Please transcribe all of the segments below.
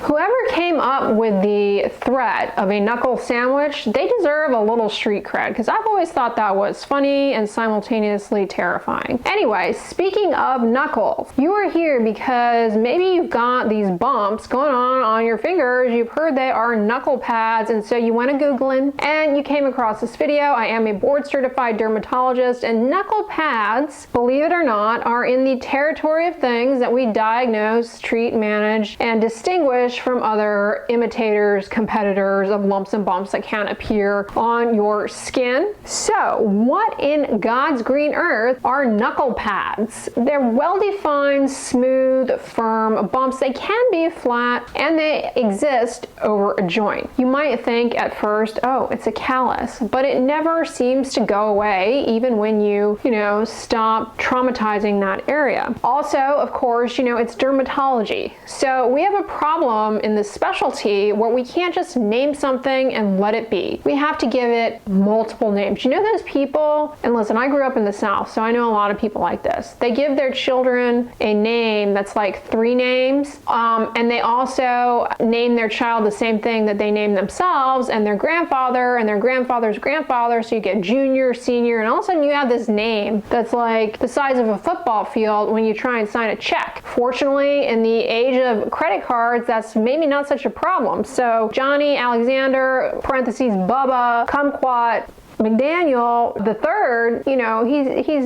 Whoever came up with the threat of a knuckle sandwich, they deserve a little street cred, because I've always thought that was funny and simultaneously terrifying. Anyway, speaking of knuckles, you are here because maybe you've got these bumps going on your fingers. You've heard they are knuckle pads, and so you went to Googling and you came across this video. I am a board certified dermatologist, and knuckle pads, believe it or not, are in the territory of things that we diagnose, treat, manage, and distinguish from other imitators, competitors of lumps and bumps that can appear on your skin. So what in God's green earth are knuckle pads? They're well-defined, smooth, firm bumps. They can be flat and they exist over a joint. You might think at first, oh, it's a callus, but it never seems to go away even when you stop traumatizing that area. Also, of course, it's dermatology. So we have a problem in this specialty where we can't just name something and let it be. We have to give it multiple names. You know those people, and listen, I grew up in the South, so I know a lot of people like this. They give their children a name that's like 3 names, and they also name their child the same thing that they name themselves and their grandfather and their grandfather's grandfather, so you get junior, senior, and all of a sudden you have this name that's like the size of a football field when you try and sign a check. Fortunately, in the age of credit cards, that's maybe not such a problem. So Johnny Alexander, parentheses Bubba, Kumquat, McDaniel the third, he's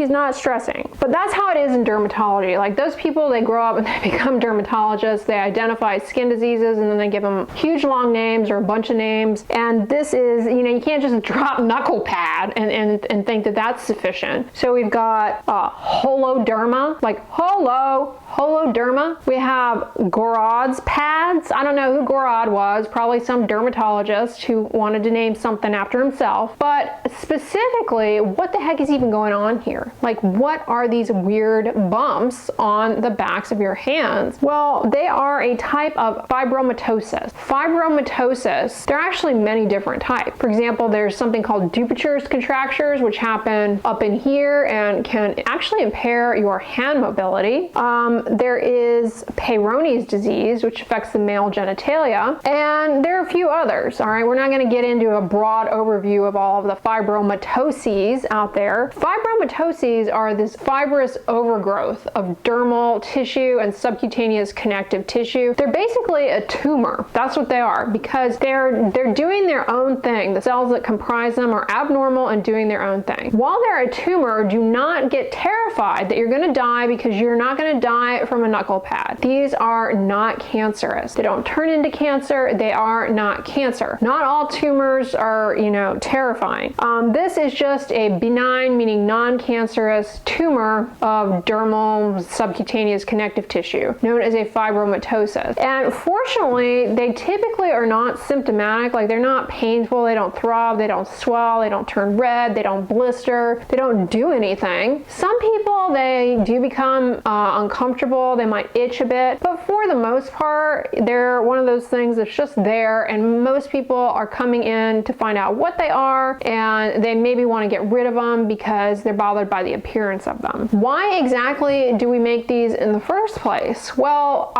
not stressing. But that's how it is in dermatology. Like those people, they grow up and they become dermatologists. They identify skin diseases and then they give them huge long names or a bunch of names. And this is, you can't just drop knuckle pad and think that that's sufficient. So we've got holoderma, like holoderma. We have Gorod's pads. I don't know who Gorod was, probably some dermatologist who wanted to name something after himself. But specifically, what the heck is even going on here? Like, what are these weird bumps on the backs of your hands? Well, they are a type of fibromatosis. Fibromatosis, there are actually many different types. For example, there's something called Dupuytren's contractures, which happen up in here and can actually impair your hand mobility. There is Peyronie's disease, which affects the male genitalia, and there are a few others. All right, we're not going to get into a broad overview of all of the fibromatoses out there. Fibromatoses are this fibrous overgrowth of dermal tissue and subcutaneous connective tissue. They're basically a tumor. That's what they are, because they're doing their own thing. The cells that comprise them are abnormal and doing their own thing. While they're a tumor, do not get terrified that you're going to die, because you're not going to die from a knuckle pad. These are not cancerous. They don't turn into cancer. They are not cancer. Not all tumors are, terrifying. This is just a benign, meaning non-cancerous tumor of dermal subcutaneous connective tissue, known as a fibromatosis. And fortunately, they typically are not symptomatic. Like, they're not painful, they don't throb, they don't swell, they don't turn red, they don't blister, they don't do anything. Some people, they do become uncomfortable, they might itch a bit, but for the most part, they're one of those things that's just there, and most people are coming in to find out what they are, and they maybe want to get rid of them because they're bothered by the appearance of them. Why exactly do we make these in the first place? Well,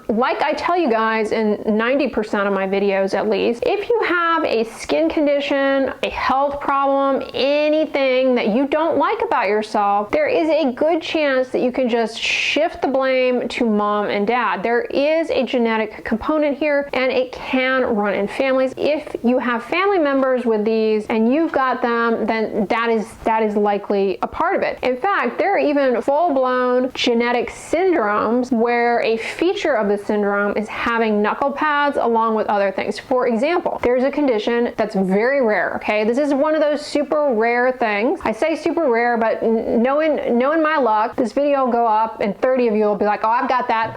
like I tell you guys in 90% of my videos at least, if you have a skin condition, a health problem, anything that you don't like about yourself, there is a good chance that you can just shift the blame to mom and dad. There is a genetic component here, and it can run in families. If you have family members with these and you've got them, then that is likely a part of it. In fact, there are even full-blown genetic syndromes where a feature of the syndrome is having knuckle pads along with other things. For example, there's a condition that's very rare, okay? This is one of those super rare things. I say super rare, but knowing my luck, this video will go up and 30 of you will be like, oh, I've got that,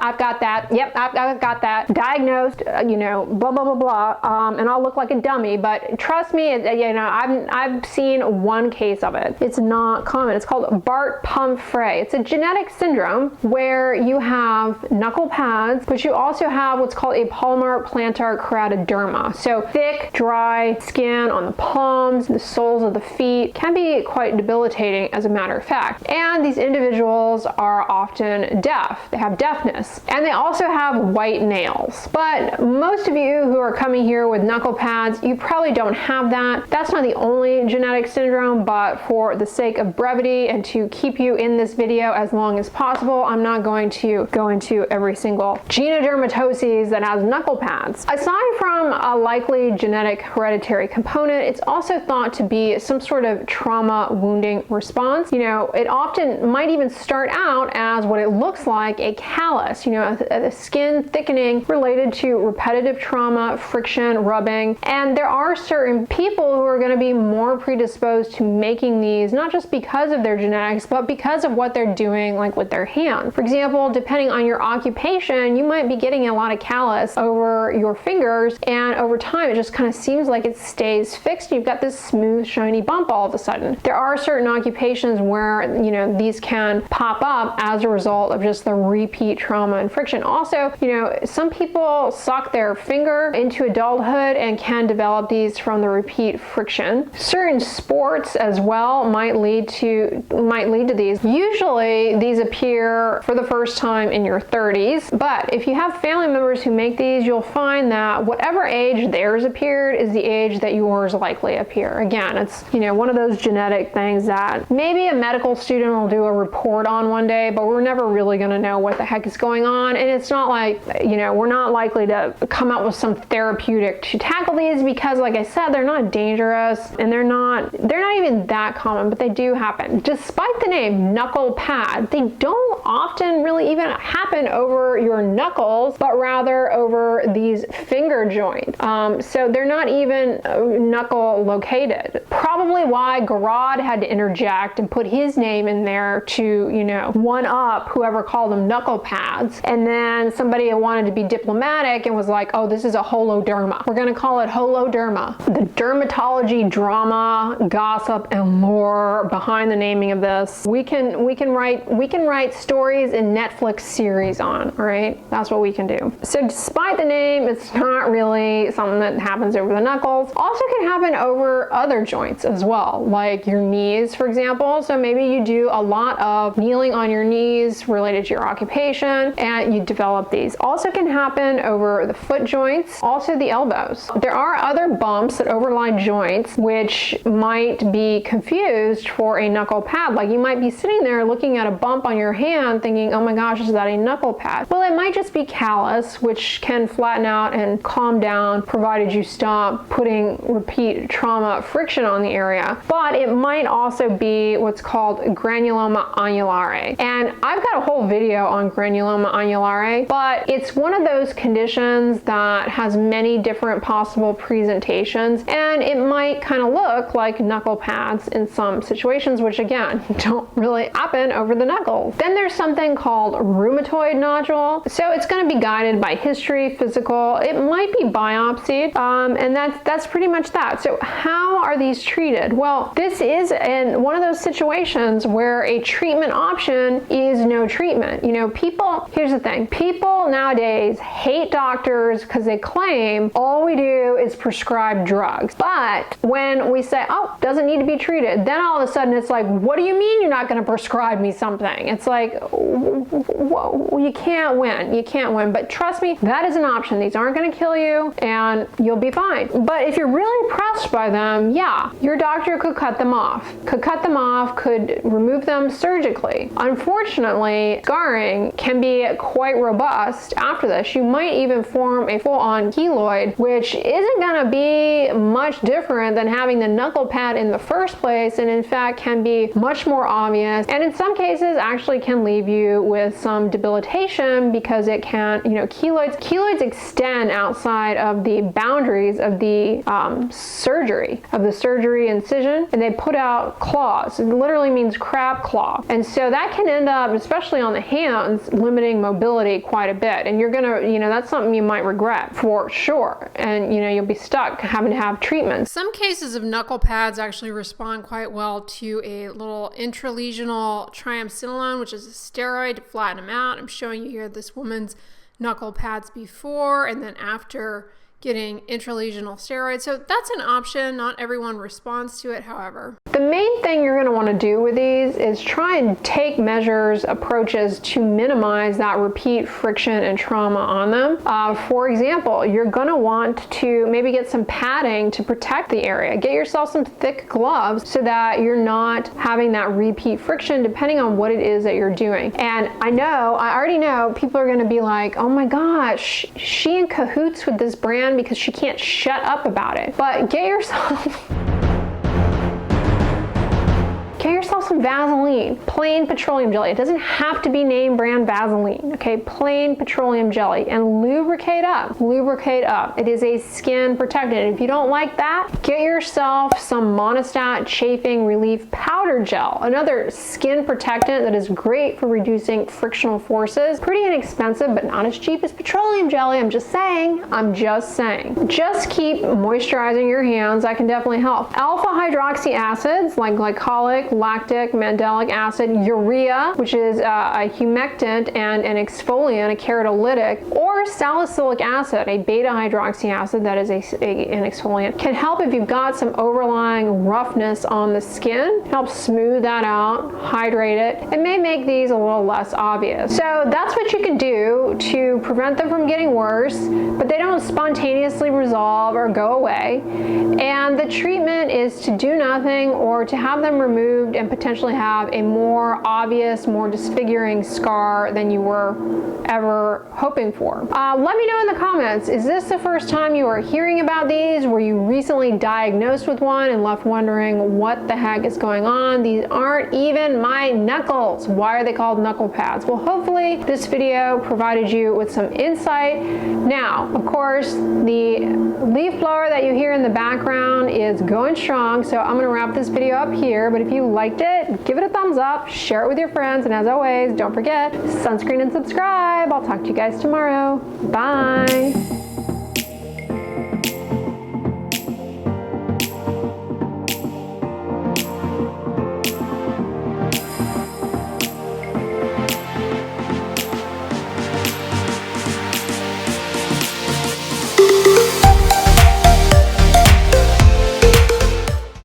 yep, I've got that, diagnosed, blah, blah, blah, blah, and I'll look like a dummy, but trust me, you know, I've seen one case of it. It's not common. It's called Bart-Pumphrey. It's a genetic syndrome where you have knuckle pads, but you also have what's called a palmar plantar keratoderma. So thick, dry skin on the palms, the soles of the feet, can be quite debilitating as a matter of fact. And these individuals are often deaf. They have deafness. And they also have white nails. But most of you who are coming here with knuckle pads, you probably don't have that. That's not the only genetic syndrome, but for the sake of brevity and to keep you in this video as long as possible, I'm not going to go into every single genodermatoses that has knuckle pads. Aside from a likely genetic hereditary component, it's also thought to be some sort of trauma wounding response. You know, it often might even start out as what it looks like, a callus, you know, a skin thickening related to repetitive trauma, friction, rubbing. And there are certain people who are going to be more predisposed to making these, not just because of their genetics, but because of what they're doing, like with their hand. For example, depending on your occupation, you might be getting a lot of callus over your fingers, and over time it just kind of seems like it stays fixed. You've got this smooth, shiny bump all of a sudden. There are certain occupations where, you know, these can pop up as a result of just the repeat trauma and friction. Also, you know, some people suck their finger into adulthood and can develop these from the repeat friction. Certain sports as well might lead to these. Usually these appear for the first time in your 30s, but if you have family members who make these, you'll find that whatever age theirs appeared is the age that yours likely appear. Again, it's, you know, one of those genetic things that maybe a medical student will do a report on one day, but we're never really going to know what the heck is going on. And it's not like, you know, we're not likely to come up with some therapeutic to tackle these because, like I said, they're not dangerous and they're not even that common, but they do happen. Despite the name knuckle pad, they don't often really even happen over your knuckles, but rather over these finger joints. So they're not even knuckle located. Probably why Garrod had to interject and put his name in there to, you know, one up whoever called them knuckle pads. And then somebody wanted to be diplomatic and was like, oh, this is a holoderma. We're going to call it holoderma. The dermatology drama, gossip, and lore behind the naming of this, we can write stories and Netflix series on, all right? That's what we can do. So despite the name, it's not really something that happens over the knuckles. Also can happen over other joints as well, like your knees, for example. So maybe you do a lot of kneeling on your knees related to your occupation and you develop these. Also can happen over the foot joints, also the elbows. There are other bumps that overlie joints which might be confused for a knuckle pad. Like you might be sitting there looking at a bump on your hand thinking, oh my gosh, is that a knuckle pad? Well, it might just be callus, which can flatten out and calm down provided you stop putting repeat trauma friction on the area. But it might also be what's called granuloma annulare. And I've got a whole video on granuloma annulare, but it's one of those conditions that has many different possible presentations, and it might kind of look like knuckle pads in some situations, which again, don't really happen over the knuckles. Then there's something called rheumatoid nodule. So it's going to be guided by history, physical, it might be biopsied, and that's pretty much that. So how are these treated? Well, this is one of those situations where a treatment option is no treatment. You know, here's the thing, people nowadays hate doctors because they claim all we do is prescribe drugs. But when we say, oh, doesn't need to be treated, then all of a sudden it's like, what do you mean you're not going to prescribe me something? It's like, whoa, you can't win. You can't win. But trust me, that is an option. These aren't going to kill you and you'll be fine. But if you're really pressed by them, yeah, your doctor could cut them off, could remove them surgically. Unfortunately, scarring can be quite robust after this. You might even form a full-on keloid, which isn't going to be much different than having the knuckle pad in the first place, and in fact can be much more obvious, and in some cases actually can leave you with some debilitation because it can, you know, keloids extend outside of the boundaries of the surgery incision, and they put out claws. It literally means crab claw, and so that can end up, especially on the hands, limiting mobility quite a bit, and you're gonna, you know, that's something you might regret for sure, and you know, you'll be stuck having to have treatment. treatment. Some cases of knuckle pads actually respond quite well to a little intralesional triamcinolone, which is a steroid to flatten them out. I'm showing you here this woman's knuckle pads before and then after getting intralesional steroids. So that's an option. Not everyone responds to it, however. The main thing you're going to want to do with these is try and take measures, approaches to minimize that repeat friction and trauma on them. For example, you're going to want to maybe get some padding to protect the area. Get yourself some thick gloves so that you're not having that repeat friction depending on what it is that you're doing. And I already know people are going to be like, oh my gosh, she in cahoots with this brand because she can't shut up about it. But get yourself some Vaseline, plain petroleum jelly. It doesn't have to be name brand Vaseline, okay? Plain petroleum jelly, and lubricate up. Lubricate up. It is a skin protectant. If you don't like that, get yourself some Monostat chafing relief powder gel, another skin protectant that is great for reducing frictional forces. Pretty inexpensive, but not as cheap as petroleum jelly. I'm just saying. Just keep moisturizing your hands. That can definitely help. Alpha hydroxy acids like glycolic, lactic, mandelic acid, urea, which is a humectant and an exfoliant, a keratolytic, or salicylic acid, a beta hydroxy acid that is an exfoliant, can help if you've got some overlying roughness on the skin. Help smooth that out, hydrate it. It may make these a little less obvious. So that's what you can do to prevent them from getting worse, but they don't spontaneously resolve or go away. And the treatment is to do nothing or to have them removed and potentially have a more obvious, more disfiguring scar than you were ever hoping for. Let me know in the comments, is this the first time you are hearing about these? Were you recently diagnosed with one and left wondering what the heck is going on? These aren't even my knuckles. Why are they called knuckle pads? Well, hopefully this video provided you with some insight. Now, of course, the leaf blower that you hear in the background is going strong, so I'm gonna wrap this video up here, but if you liked it, give it a thumbs up, share it with your friends, and as always, don't forget, sunscreen and subscribe. I'll talk to you guys tomorrow. Bye.